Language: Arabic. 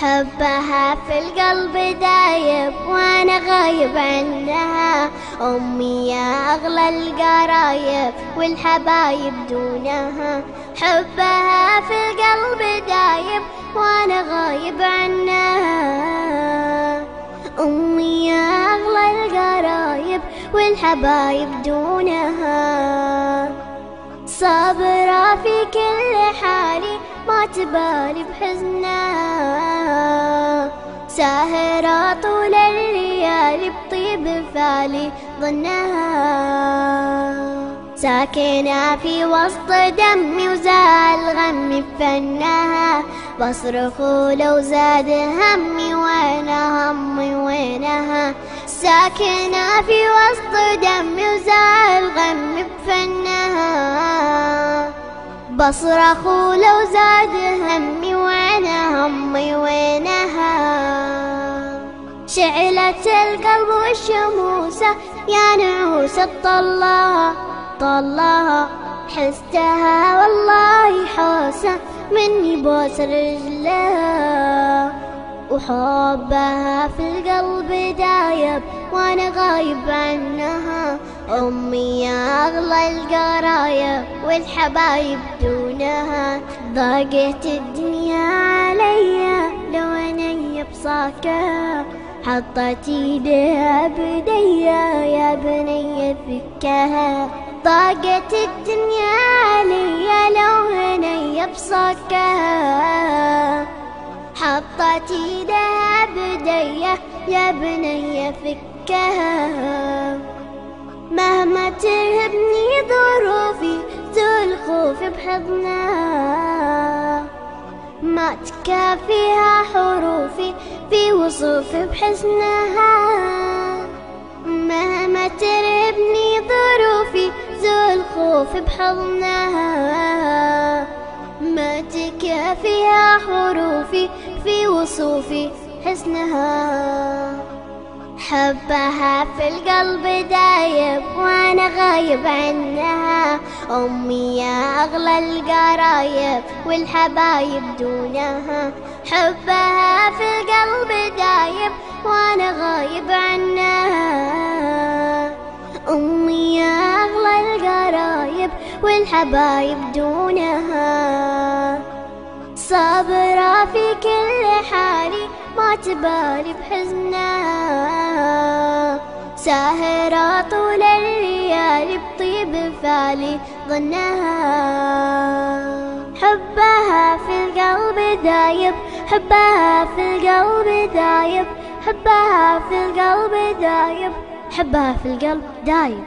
حبها في القلب دايب وانا غايب عنها. امي يا اغلى القرايب والحبايب دونها. حبها في القلب دايب وانا غايب عنها. امي يا اغلى القرايب والحبايب دونها. صابرة في كل حالي ما تبالي بحزنها. ساهرة طول الليالي بطيب فالي ظنها. ساكنة في وسط دمي وزال غمي بفنها. بصرخ لو زاد همي وانا همي وينها. ساكنة في وسط دمي وزال غمي بفنها. بصرخ لو زاد همي وانا همي وينها. شعلت القلب والشموسة يا نعوسة طلها حستها والله حوسة مني بوس رجلها. وحبها في القلب دايب وانا غايب عنها. امي يا اغلى القرايب والحبايب دونها. ضاقت الدنيا عليا لو اني بصاكها. حطت ايديها بديا يا بني فكها. ضاقت الدنيا عليا لو اني بصاكها. حطت ايدها بديا يا بني فكها. مهما ترهبني ظروفي ذو الخوف بحضنها. ما تكافيها حروفي في وصوف بحسنها. مهما ترهبني ظروفي ذو الخوف بحضنها. ما تكافيها حروفي في وصوف حسنها. حبها في القلب دايب وانا غايب عنها. امي يا اغلى القرايب والحبايب دونها. حبها في القلب دايب وانا غايب عنها. امي يا اغلى القرايب والحبايب دونها. صابرة في كل حالي ما تبالي بحزنها. ساهرة طول الليالي بطيب فالي ظنها. حبها في القلب دايب حبها في القلب دايب. حبها في القلب دايب حبها في القلب دايب.